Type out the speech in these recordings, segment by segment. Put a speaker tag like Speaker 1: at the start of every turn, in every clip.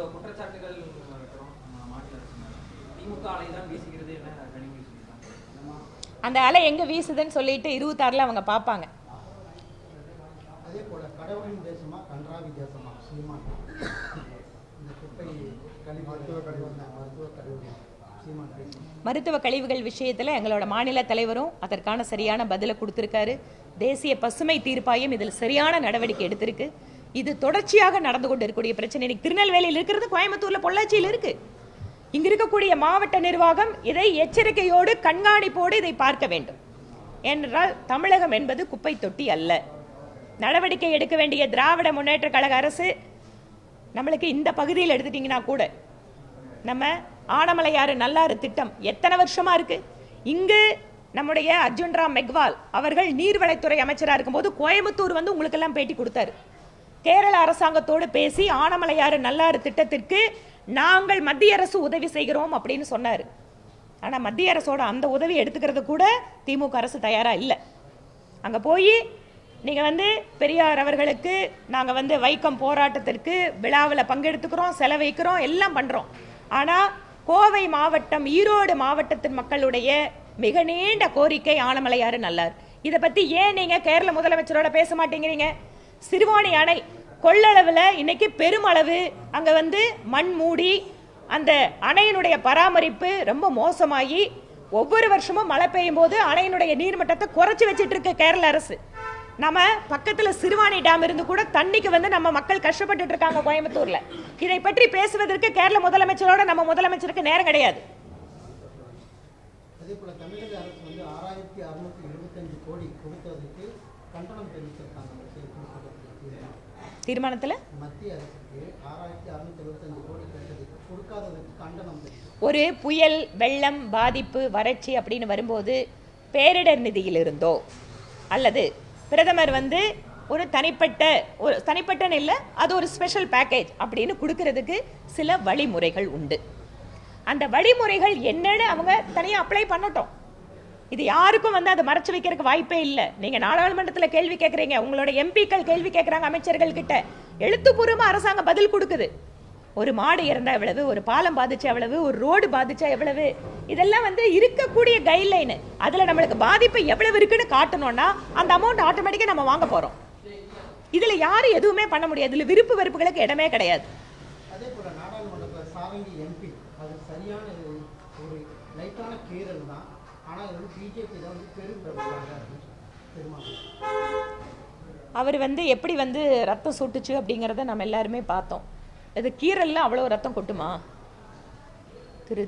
Speaker 1: குற்றச்சாட்டுகள் திமுக அலை தான் வீசுகிறது என்ன
Speaker 2: அந்த அலை எங்க வீசுதுன்னு சொல்லிட்டு 26ல் அவங்க பார்ப்பாங்க.
Speaker 3: அதே போல கடவுளின் தேசமா கன்றாவி தேசமா சீமான் இந்த குப்பை
Speaker 2: மருத்துவ கழிவுகள் விஷயத்தில் எங்களோட மாநில தலைவரும் அதற்கான சரியான பதிலை கொடுத்திருக்காரு. தேசிய பசுமை தீர்ப்பாயம் இதில் சரியான நடவடிக்கை எடுத்திருக்கு. இது தொடர்ச்சியாக நடந்து கொண்டு இருக்கக்கூடிய பிரச்சனை. இன்னைக்கு திருநெல்வேலியில் இருக்கிறது, கோயம்புத்தூர்ல பொள்ளாச்சியில் இருக்கு. இங்க இருக்கக்கூடிய மாவட்ட நிர்வாகம் இதை எச்சரிக்கையோடு கண்காணிப்போடு இதை பார்க்க வேண்டும். ஏனென்றால் தமிழகம் என்பது குப்பை தொட்டி அல்ல. நடவடிக்கை எடுக்க வேண்டிய திராவிட முன்னேற்ற கழக அரசு நம்மளுக்கு இந்த பகுதியில் எடுத்துட்டீங்கன்னா கூட நம்ம ஆனமலையாறு நல்லாறு திட்டம் எத்தனை வருஷமா இருக்கு. இங்கு நம்முடைய அர்ஜுன் ராம் மெக்வால் அவர்கள் நீர்வளத்துறை அமைச்சராக இருக்கும்போது கோயம்புத்தூர் வந்து உங்களுக்கு எல்லாம் பேட்டி கொடுத்தாரு. கேரள அரசாங்கத்தோடு பேசி ஆனமலையாறு நல்லாறு திட்டத்திற்கு நாங்கள் மத்திய அரசு உதவி செய்கிறோம் அப்படின்னு சொன்னார். ஆனால் மத்திய அரசோட அந்த உதவி எடுத்துக்கிறது கூட திமுக அரசு தயாராக இல்லை. அங்கே போய் நீங்கள் வந்து பெரியார் அவர்களுக்கு நாங்கள் வந்து வைக்கம் போராட்டத்திற்கு விழாவில் பங்கெடுத்துக்கிறோம், செலவழிக்கிறோம், எல்லாம் பண்ணுறோம். ஆனால் கோவை மாவட்டம், ஈரோடு மாவட்டத்தின் மக்களுடைய மிக நீண்ட கோரிக்கை ஆனமலையாறு நல்லாறு. இதை பற்றி ஏன் நீங்கள் கேரள முதலமைச்சரோட பேச மாட்டேங்கிறீங்க? சிறுவாணி அணை கொள்ளளவில் இன்னைக்கு பெருமளவு அங்கே வந்து மண் மூடி அந்த அணையினுடைய பராமரிப்பு ரொம்ப மோசமாகி ஒவ்வொரு வருஷமும் மழை பெய்யும் போது அணையினுடைய நீர்மட்டத்தை குறைச்சி வச்சுட்டு இருக்கு கேரள அரசு. நம்ம பக்கத்தில் சிறுவாணி டேம் இருந்து கூட தண்ணிக்கு வந்து நம்ம மக்கள் கஷ்டப்பட்டு இருக்காங்க கோயம்புத்தூர்ல. இதை பற்றி பேசுவதற்கு கேரள முதலமைச்சரோட நம்ம முதலமைச்சருக்கு நேரம் கிடையாது.
Speaker 3: அதே போல தமிழக அரசு வந்து 6675 கோடி கொடுத்ததுக்கு கண்டனம் தெரிவித்திருக்காங்க.
Speaker 2: தீர்மானத்தில்
Speaker 3: மத்திய அரசுக்கு 6675 கோடி கொடுக்காததுக்கு கண்டனம்.
Speaker 2: ஒரு புயல், வெள்ளம், பாதிப்பு, வறட்சி அப்படின்னு வரும்போது பேரிடர் நிதியில் இருந்தோ அல்லது பிரதமர் வந்து ஒரு தனிப்பட்டன்னு இல்லை, அது ஒரு ஸ்பெஷல் பேக்கேஜ் அப்படின்னு கொடுக்கறதுக்கு சில வழிமுறைகள் உண்டு. அந்த வழிமுறைகள் என்னன்னு அவங்க தனியாக அப்ளை பண்ணட்டும். இது யாருக்கும் வந்து அதை மறைச்சு வைக்கிறதுக்கு வாய்ப்பே இல்லை. நீங்கள் நாடாளுமன்றத்தில் கேள்வி கேட்குறீங்க, உங்களோட எம்பிக்கள் கேள்வி கேட்குறாங்க அமைச்சர்கள் கிட்ட, எழுத்துப்பூர்வமாக அரசாங்கம் பதில் கொடுக்குது. ஒரு மாடு இறந்தா எவ்வளவு, ஒரு பாலம் பாதிச்சா எவ்வளவு, ஒரு ரோடு பாதிச்சா எவ்வளவு, இதெல்லாம் வந்து இருக்கக்கூடிய கைட்லைனு. அதில் நம்மளுக்கு பாதிப்பு எவ்வளவு இருக்குன்னு காட்டணும்னா அந்த அமௌண்ட் ஆட்டோமேட்டிக்காக நம்ம வாங்க போகிறோம். இதில் யாரும் எதுவுமே பண்ண முடியாது. இதில் விருப்பு வெறுப்புகளுக்கு இடமே கிடையாது.
Speaker 3: அதே போல நாடாளுமன்றத்தில் சாரங்கி எம்பி அது சரியான ஒரு லைட்டான கீரல் தான். ஆனால் அது பிஜேபி தான் வந்து
Speaker 2: அவர் வந்து எப்படி வந்து ரத்தம் சுட்டுச்சு அப்படிங்கிறத நம்ம எல்லாருமே பார்த்தோம். அது கீரல்ல அவ்வளோ ரத்தம் கொட்டுமா?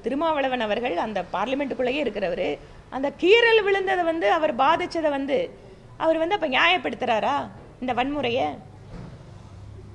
Speaker 2: திருமாவளவன் அவர்கள் அந்த பார்லிமெண்ட்டுக்குள்ளேயே இருக்கிறவர், அந்த கீரல் விழுந்ததை வந்து அவர் பாதிச்சதை வந்து அவர் வந்து அப்போ நியாயப்படுத்துறாரா இந்த வன்முறையை?